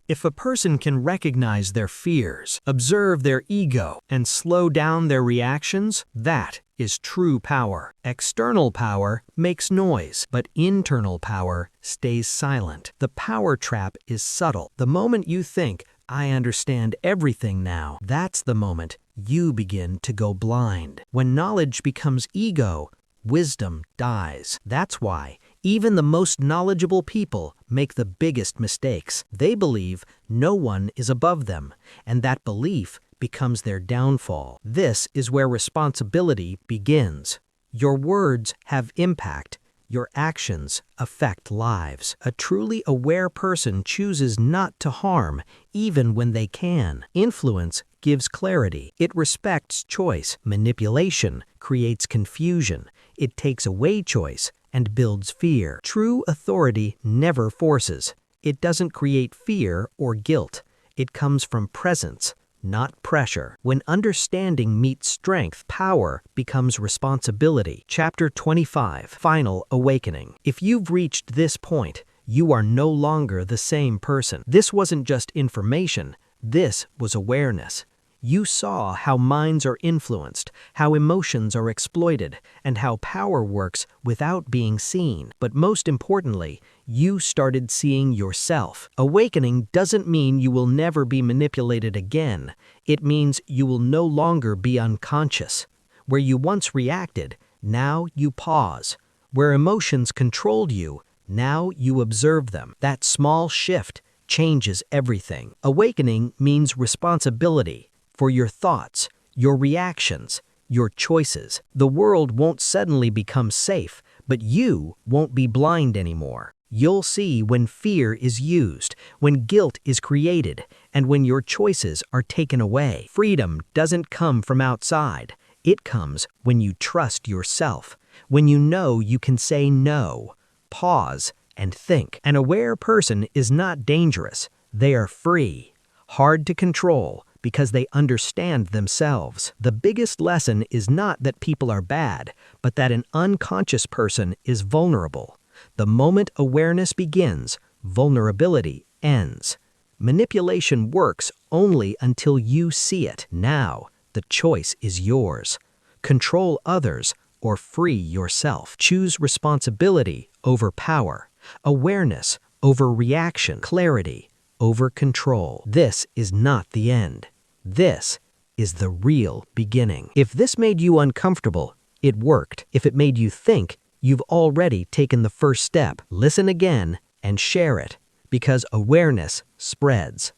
If a person can recognize their fears, observe their ego, and slow down their reactions, that is true power. External power makes noise, but internal power stays silent. The power trap is subtle. The moment you think, I understand everything now, that's the moment you begin to go blind. When knowledge becomes ego, wisdom dies. That's why even the most knowledgeable people make the biggest mistakes. They believe no one is above them, and that belief becomes their downfall. This is where responsibility begins. Your words have impact. Your actions affect lives. A truly aware person chooses not to harm, even when they can. Influence gives clarity. It respects choice. Manipulation creates confusion. It takes away choice and builds fear. True authority never forces. It doesn't create fear or guilt. It comes from presence, not pressure. When understanding meets strength, power becomes responsibility. Chapter 25, Final Awakening. If you've reached this point, you are no longer the same person. This wasn't just information. This was awareness. You saw how minds are influenced, how emotions are exploited, and how power works without being seen. But most importantly, you started seeing yourself. Awakening doesn't mean you will never be manipulated again. It means you will no longer be unconscious. Where you once reacted, now you pause. Where emotions controlled you, now you observe them. That small shift changes everything. Awakening means responsibility for your thoughts, your reactions, your choices. The world won't suddenly become safe, but you won't be blind anymore. You'll see when fear is used, when guilt is created, and when your choices are taken away. Freedom doesn't come from outside. It comes when you trust yourself, when you know you can say no, pause, and think. An aware person is not dangerous. They are free, hard to control, because they understand themselves. The biggest lesson is not that people are bad, but that an unconscious person is vulnerable. The moment awareness begins, vulnerability ends. Manipulation works only until you see it. Now, the choice is yours. Control others or free yourself. Choose responsibility over power, awareness over reaction, clarity over control. This is not the end. This is the real beginning. If this made you uncomfortable, it worked. If it made you think, you've already taken the first step. Listen again and share it, because awareness spreads.